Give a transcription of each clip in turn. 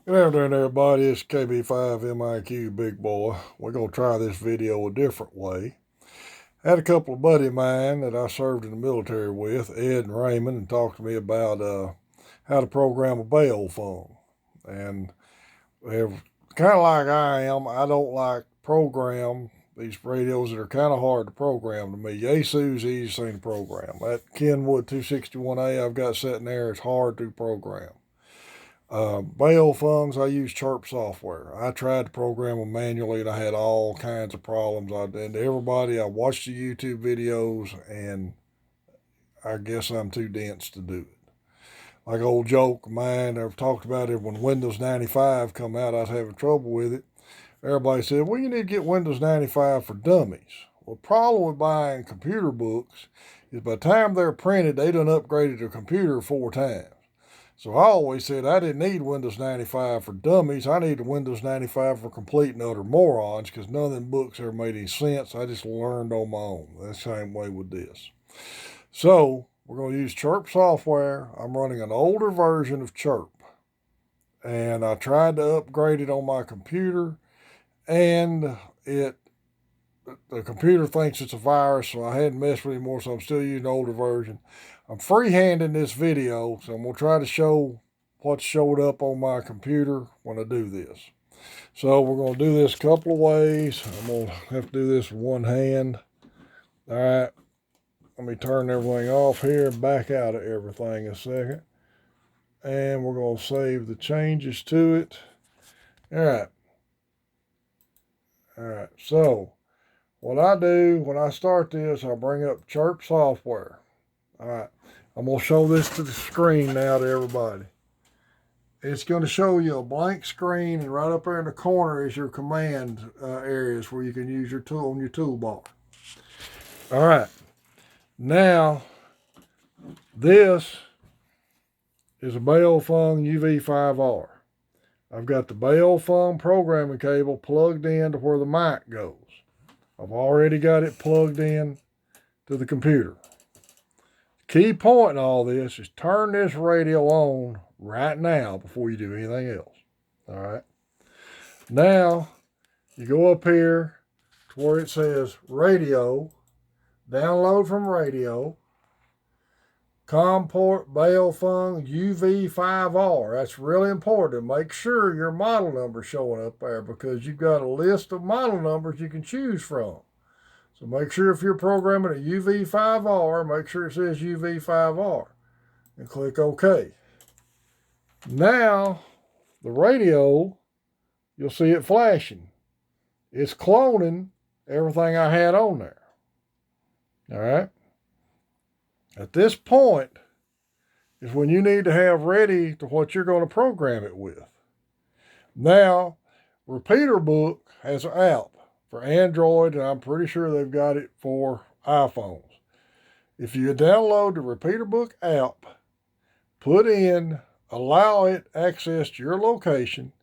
Good afternoon, everybody. It's KB5MIQ Big Boy. We're going to try this video a different way. I had a couple of buddies of mine that I served in the military with, Ed and Raymond, and talked to me about how to program a Baofeng. And they're kind of like I am. I don't like program these radios that are kind of hard to program to me. Yaesu's the easiest thing to program. That Kenwood 261A I've got sitting there is hard to program. Baofengs, I use Chirp software. I tried to program them manually and I had all kinds of problems. I watched the YouTube videos and I guess I'm too dense to do it. Like an old joke of mine, I've talked about it when Windows 95 come out, I was having trouble with it. Everybody said, well, you need to get Windows 95 for dummies. Well, the problem with buying computer books is by the time they're printed, they done upgraded their computer 4 times. So I always said I didn't need Windows 95 for dummies. I needed Windows 95 for complete and utter morons because none of them books ever made any sense. I just learned on my own. That's the same way with this. So we're going to use Chirp software. I'm running an older version of Chirp. And I tried to upgrade it on my computer. And the computer thinks it's a virus, so I hadn't messed with it anymore, so I'm still using the older version. I'm freehanding this video, so I'm going to try to show what showed up on my computer when I do this. So we're going to do this a couple of ways. I'm going to have to do this with one hand. All right, let me turn everything off here and back out of everything a second. And we're going to save the changes to it. All right. All right, so what I do when I start this, I bring up Chirp software. All right, I'm going to show this to the screen now to everybody. It's going to show you a blank screen, and right up there in the corner is your command areas where you can use your tool on your toolbar. All right, now this is a Baofeng UV5R. I've got the Baofeng programming cable plugged in to where the mic goes. I've already got it plugged in to the computer. Key point in all this is turn this radio on right now before you do anything else. All right. Now you go up here to where it says radio, download from radio, Comport Baofeng UV5R. That's really important. Make sure your model number is showing up there because you've got a list of model numbers you can choose from. So make sure if you're programming a UV5R, make sure it says UV5R and click OK. Now, the radio, you'll see it flashing. It's cloning everything I had on there. All right. At this point is when you need to have ready to what you're going to program it with. Now, Repeater Book has an app for Android, and I'm pretty sure they've got it for iPhones. If you download the Repeater Book app, allow it access to your location,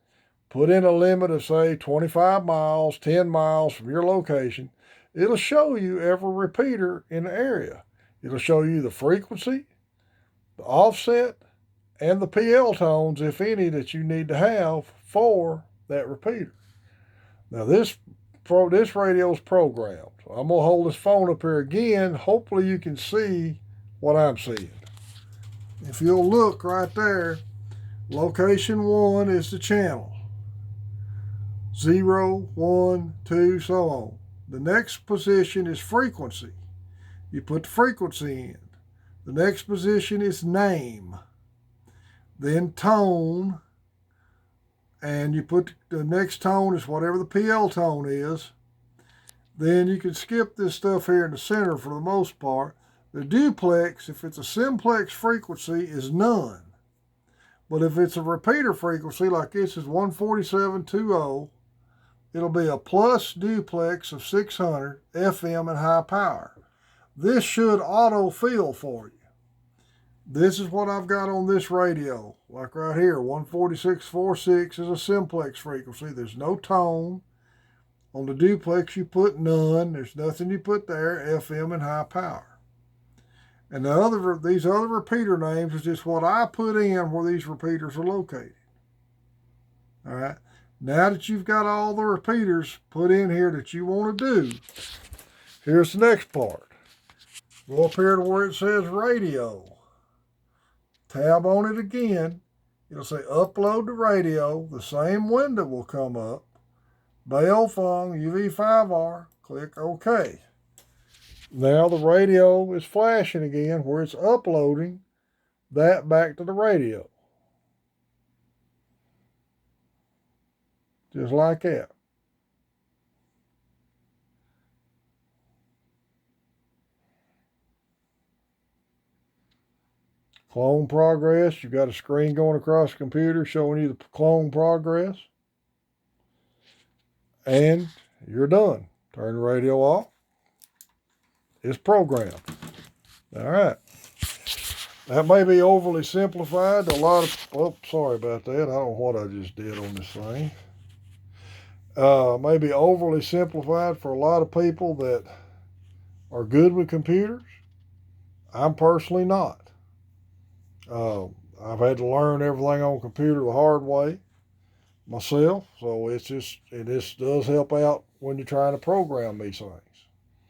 put in a limit of, say, 25 miles, 10 miles from your location, it'll show you every repeater in the area. It'll show you the frequency, the offset, and the PL tones, if any, that you need to have for that repeater. Now, this radio is programmed. So I'm going to hold this phone up here again. Hopefully you can see what I'm seeing. If you'll look right there, location 1 is the channel. 0, 1, 2, so on. The next position is frequency. You put the frequency in. The next position is name. Then tone. And you put the next tone is whatever the PL tone is. Then you can skip this stuff here in the center for the most part. The duplex, if it's a simplex frequency, is none. But if it's a repeater frequency, like this is 147.20, it'll be a plus duplex of 600 FM and high power. This should auto-fill for you. This is what I've got on this radio. Like right here, 146.46 is a simplex frequency. There's no tone. On the duplex, you put none. There's nothing you put there, FM and high power. And these other repeater names is just what I put in where these repeaters are located. All right. Now that you've got all the repeaters put in here that you want to do, here's the next part. Go up here to where it says radio. Tab on it again. It'll say upload to radio. The same window will come up. Baofeng UV5R. Click OK. Now the radio is flashing again where it's uploading that back to the radio. Just like that. Clone progress. You've got a screen going across the computer showing you the clone progress. And you're done. Turn the radio off. It's programmed. All right. That may be overly simplified. A lot of, oh, sorry about that. I don't know what I just did on this thing. May be overly simplified for a lot of people that are good with computers. I'm personally not. I've had to learn everything on computer the hard way myself, so it just does help out when you're trying to program these things.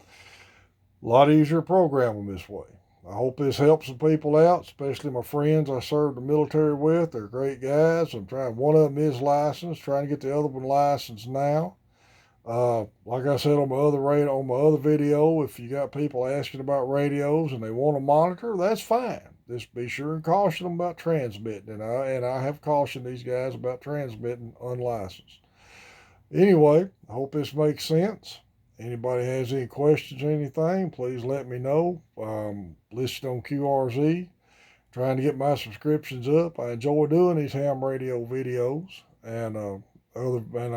A lot easier to program them this way. I hope this helps some people out, especially my friends I served the military with. They're great guys. I'm trying. One of them is licensed. Trying to get the other one licensed now. Like I said on my other video, if you got people asking about radios and they want a monitor, that's fine. Just be sure and caution them about transmitting. And I have cautioned these guys about transmitting unlicensed. Anyway, I hope this makes sense. Anybody has any questions or anything, please let me know. Listed on QRZ. Trying to get my subscriptions up. I enjoy doing these ham radio videos. And I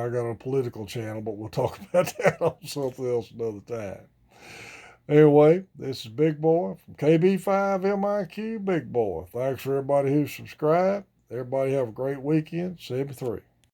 got a political channel, but we'll talk about that on something else another time. Anyway, this is Big Boy from KB5MIQ Big Boy. Thanks for everybody who subscribed. Everybody have a great weekend. 73.